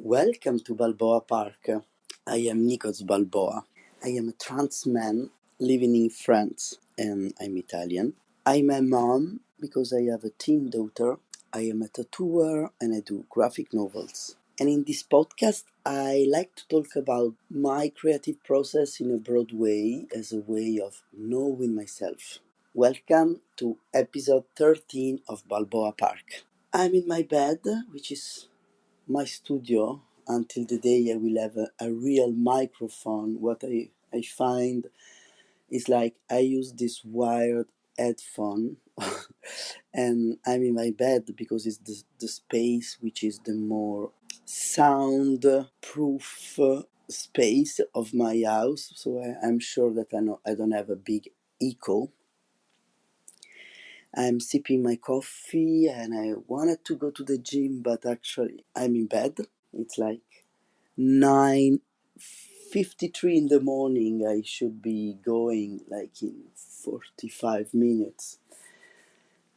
Welcome to Balboa Park. I am Nicoz Balboa. I am a trans man living in France and I'm Italian. I'm a mom because I have a teen daughter. I am a tattooer and I do graphic novels. And in this podcast, I like to talk about my creative process in a broad way as a way of knowing myself. Welcome to episode 13 of Balboa Park. I'm in my bed, which is my studio, until the day I will have a real microphone. What I find is like I use this wired headphone and I'm in my bed because it's the space which is the more soundproof space of my house. So I'm sure that I don't have a big echo. I'm sipping my coffee and I wanted to go to the gym, but actually I'm in bed. It's like 9:53 in the morning. I should be going like in 45 minutes.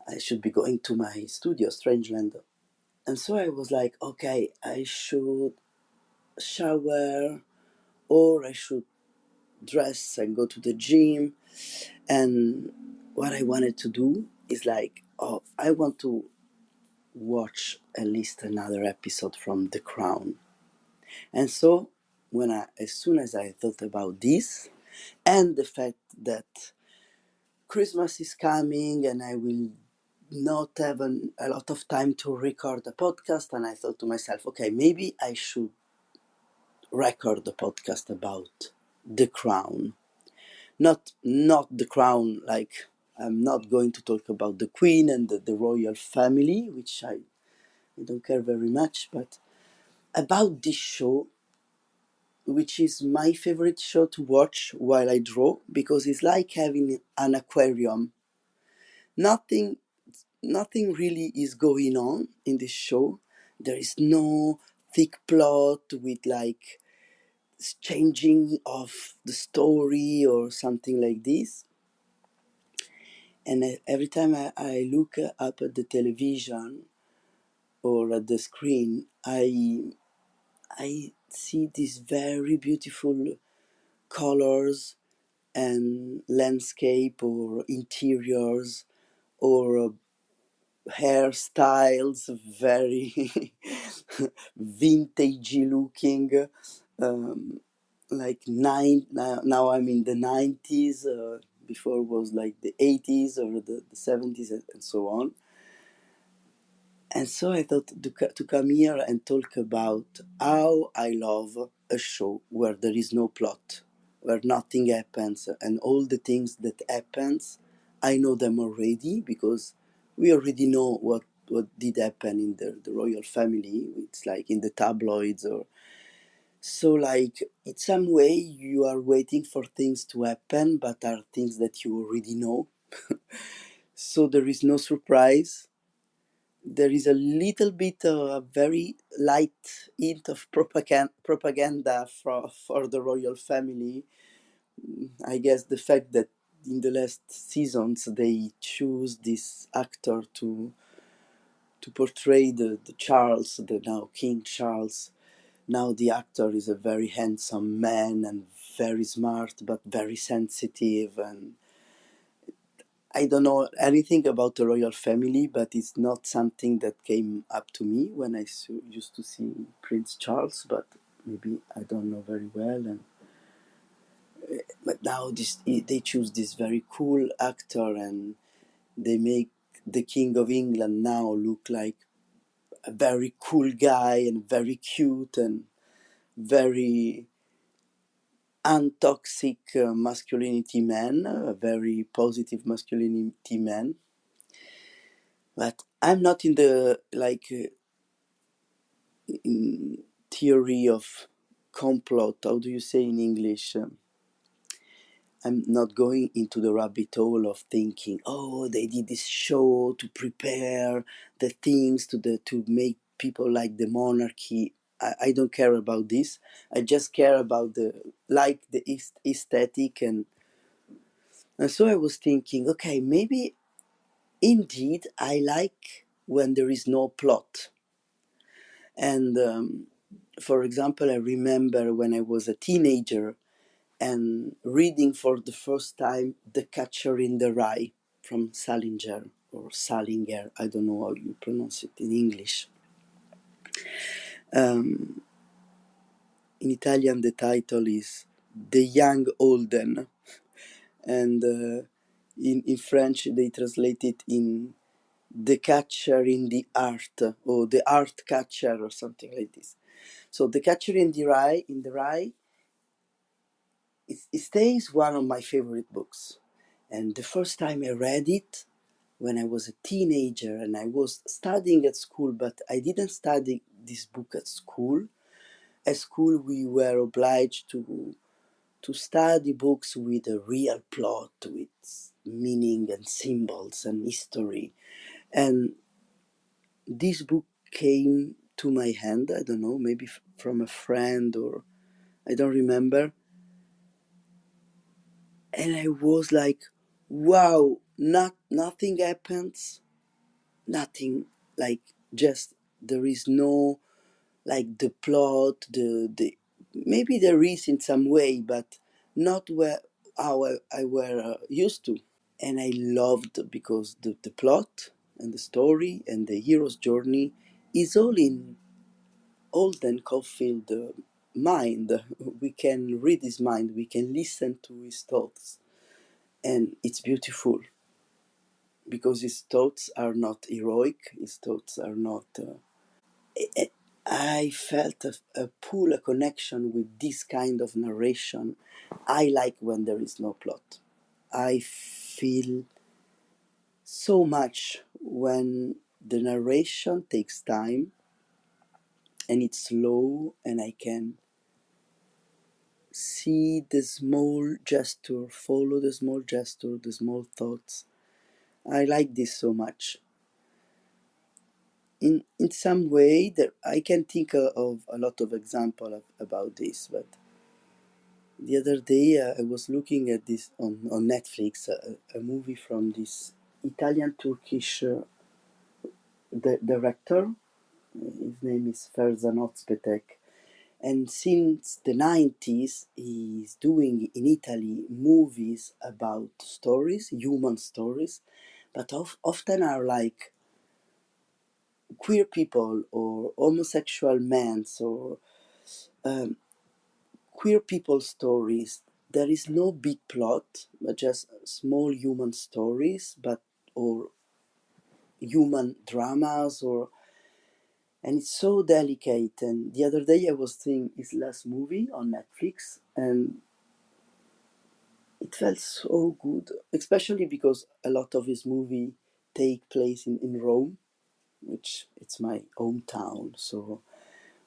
I should be going to my studio, Strangeland. And so I was like, okay, I should shower or I should dress and go to the gym. And what I wanted to do is like, oh, I want to watch at least another episode from The Crown. And so as soon as I thought about this and the fact that Christmas is coming and I will not have a lot of time to record a podcast, and I thought to myself, okay, maybe I should record the podcast about The Crown. Not The Crown, like I'm not going to talk about the Queen and the royal family, which I don't care very much, but about this show, which is my favorite show to watch while I draw, because it's like having an aquarium. Nothing really is going on in this show. There is no thick plot with like changing of the story or something like this. And every time I look up at the television or at the screen, I see these very beautiful colors and landscape or interiors or hairstyles, very vintagey looking, um, like now I'm in the 90s, before was like the 80s or the 70s and so on. And so I thought to come here and talk about how I love a show where there is no plot, where nothing happens, and all the things that happens, I know them already because we already know what did happen in the royal family. It's like in the tabloids or so, like in some way you are waiting for things to happen, but are things that you already know. So there is no surprise. There is a little bit of a very light hint of propaganda for the royal family. I guess the fact that in the last seasons they choose this actor to portray the Charles, the now King Charles. Now the actor is a very handsome man and very smart, but very sensitive, and I don't know anything about the royal family, but it's not something that came up to me when I used to see Prince Charles. But maybe I don't know very well. But now they choose this very cool actor, and they make the King of England now look like a very cool guy and very cute and very untoxic masculinity man, a very positive masculinity man. But I'm not in the in theory of complot. How do you say in English? I'm not going into the rabbit hole of thinking, oh, they did this show to prepare the things to make people like the monarchy. I don't care about this. I just care about the aesthetic, and so I was thinking, okay, maybe indeed I like when there is no plot. And For example, I remember when I was a teenager and reading for the first time The Catcher in the Rye from Salinger or Salinger, I don't know how you pronounce it in English. In Italian, the title is The Young Olden, and in French, they translate it in The Catcher in the Art, or The Art Catcher, or something like this. So The Catcher in the Rye, it stays one of my favorite books. And the first time I read it, when I was a teenager and I was studying at school, but I didn't study this book at school. At school, we were obliged to study books with a real plot, with meaning and symbols and history. And this book came to my hand, I don't know, maybe from a friend, or I don't remember. And I was like, wow, nothing happens, nothing, like, just there is no, like, the plot, the maybe there is in some way, but not where how I were used to. And I loved, because the plot and the story and the hero's journey is all in Alden Caulfield mind. We can read his mind, we can listen to his thoughts, and it's beautiful because his thoughts are not heroic, his thoughts are not I felt a pull, a connection with this kind of narration. I like when there is no plot. I feel so much when the narration takes time and it's slow, and I can see the small gesture, follow the small gesture, the small thoughts. I like this so much. In some way, that I can think of a lot of examples about this, but the other day I was looking at this on Netflix, a movie from this Italian-Turkish director. His name is Ferzan Özpetek. And since the 90s, he's doing in Italy movies about stories, human stories, but often are like queer people or homosexual men, or um, queer people stories. There is no big plot, but just small human stories, or human dramas, and it's so delicate. And the other day I was seeing his last movie on Netflix, and it felt so good, especially because a lot of his movie take place in Rome, which it's my hometown. So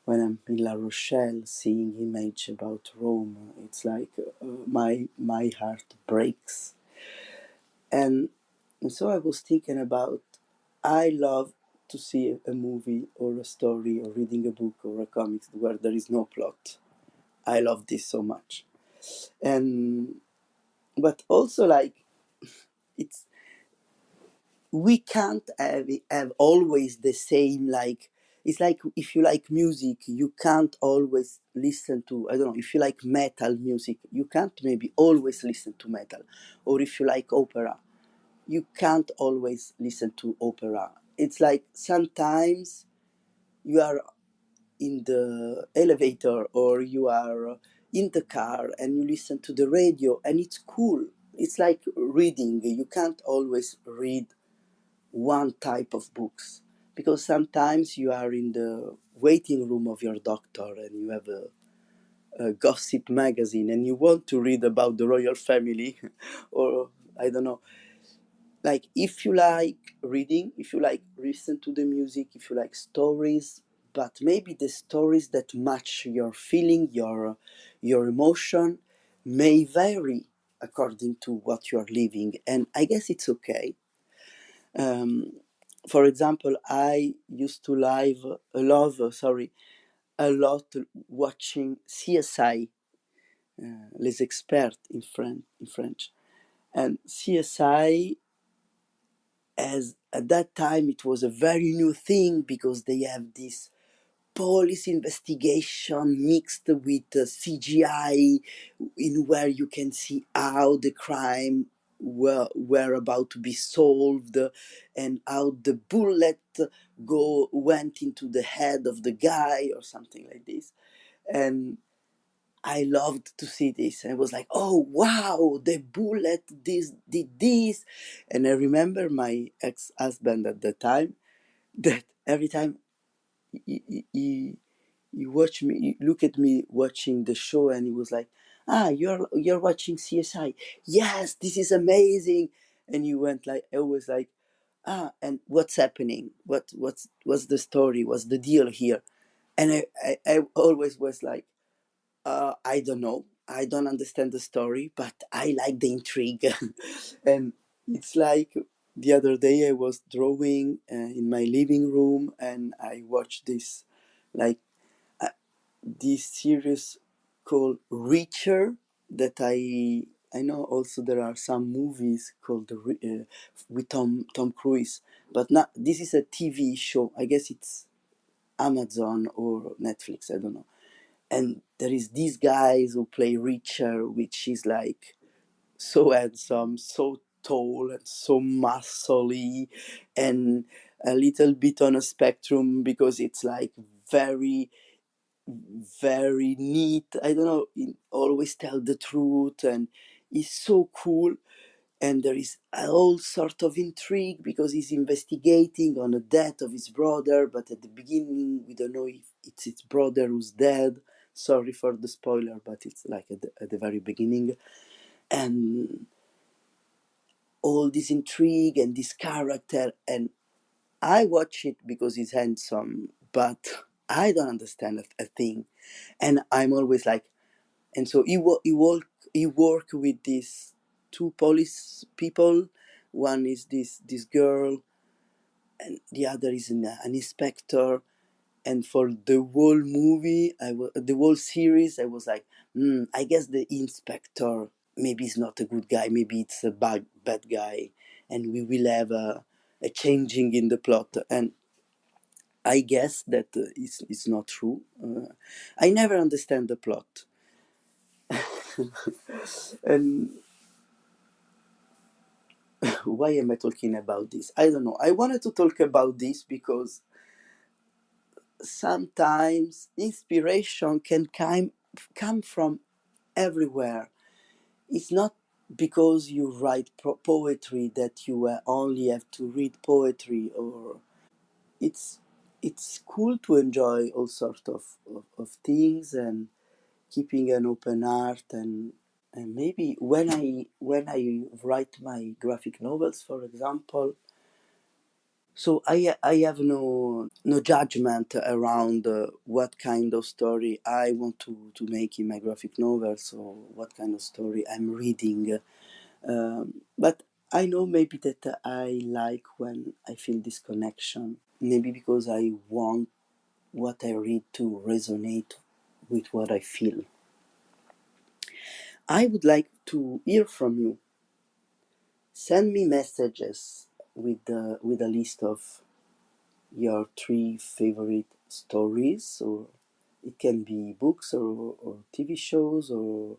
when I'm in La Rochelle, seeing image about Rome, it's like my heart breaks. And so I was thinking about, I love to see a movie or a story or reading a book or a comic where there is no plot. I love this so much. And but also, like, it's we can't have always the same, like, it's like if you like music, you can't always listen to, I don't know, if you like metal music, you can't maybe always listen to metal. Or if you like opera, you can't always listen to opera. It's like sometimes you are in the elevator or you are in the car and you listen to the radio, and it's cool. It's like reading. You can't always read one type of books, because sometimes you are in the waiting room of your doctor and you have a gossip magazine and you want to read about the royal family or I don't know. Like, if you like reading, if you like listen to the music, if you like stories, but maybe the stories that match your feeling, your emotion, may vary according to what you are living, and I guess it's okay. um, for example, I used to a lot watching CSI, Les Experts in French. And CSI, as at that time, it was a very new thing because they have this police investigation mixed with CGI, in where you can see how the crime were about to be solved, and how the bullet went into the head of the guy or something like this. And I loved to see this. I was like, oh wow, the bullet did this. And I remember my ex-husband at the time, that every time he watched me, he look at me watching the show, and he was like, ah, you're watching CSI. Yes, this is amazing. And you went like, I was like, ah, and what's happening? What's the story? What's the deal here? And I always was like, I don't know. I don't understand the story, but I like the intrigue. And it's like the other day I was drawing in my living room, and I watched like uh, this series called Reacher, that I know also there are some movies called with Tom Cruise, but not, this is a TV show. I guess it's Amazon or Netflix. I don't know. And there is these guys who play Reacher, which is like so handsome, so tall, and so muscly, and a little bit on a spectrum, because it's like very, very neat. I don't know, he always tell the truth, and he's so cool. And there is all sort of intrigue, because he's investigating on the death of his brother, but at the beginning we don't know if it's his brother who's dead. Sorry for the spoiler, but it's like at the very beginning. And all this intrigue and this character, and I watch it because he's handsome, but I don't understand a thing. And I'm always like, and so he work with these two police people. One is this girl, and the other is an inspector. And for the whole movie, the whole series, I was like, I guess the inspector maybe is not a good guy. Maybe it's a bad guy, and we will have a changing in the plot. And I guess that it's not true. I never understand the plot. And why am I talking about this? I don't know. I wanted to talk about this because sometimes inspiration can come from everywhere. It's not because you write poetry that you only have to read poetry, or it's it's cool to enjoy all sorts of things, and keeping an open heart. And maybe when I write my graphic novels, for example, so I have no judgment around what kind of story I want to make in my graphic novels, or what kind of story I'm reading. But I know maybe that I like when I feel this connection. Maybe because I want what I read to resonate with what I feel. I would like to hear from you. Send me messages with a list of your 3 favorite stories, or it can be books, or TV shows, or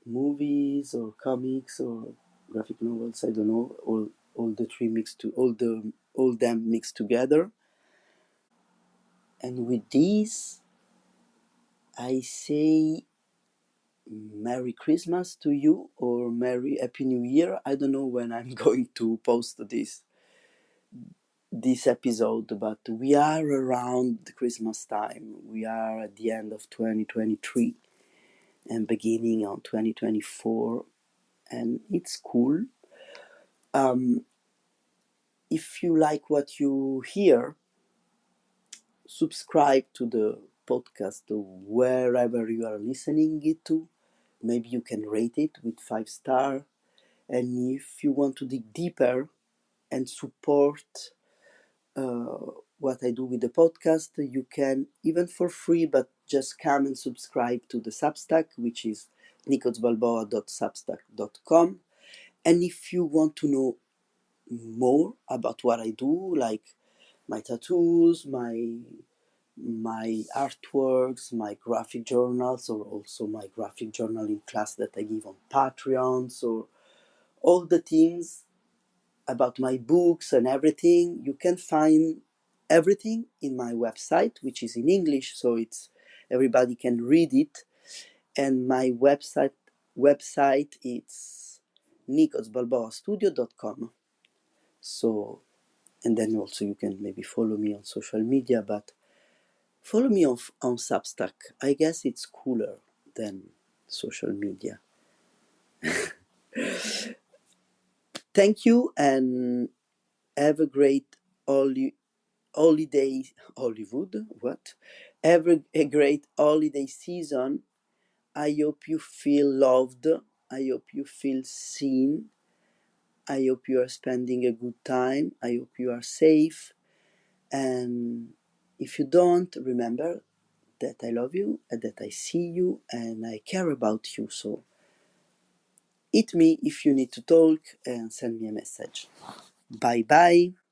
movies, or comics, or graphic novels. I don't know, all the three mixed to all them mixed together. And with this, I say Merry Christmas to you, or Merry Happy New Year. I don't know when I'm going to post this episode, but we are around the Christmas time. We are at the end of 2023 and beginning on 2024, and it's cool. If you like what you hear, subscribe to the podcast wherever you are listening it to. Maybe you can rate it with 5 star. And if you want to dig deeper and support what I do with the podcast, you can, even for free, but just come and subscribe to the Substack, which is nicozbalboa.substack.com. And if you want to know more about what I do, like my tattoos, my my artworks, my graphic journals, or also my graphic journal in class that I give on Patreons, or all the things about my books and everything. You can find everything in my website, which is in English, so it's everybody can read it. And my website is nicozbalboastudio.com. So, and then also you can maybe follow me on social media, but follow me on Substack. I guess it's cooler than social media. Thank you, and have a great holiday, Hollywood, what? Have a great holiday season. I hope you feel loved. I hope you feel seen. I hope you are spending a good time. I hope you are safe. And if you don't, remember that I love you and that I see you and I care about you. So hit me if you need to talk and send me a message. Bye bye.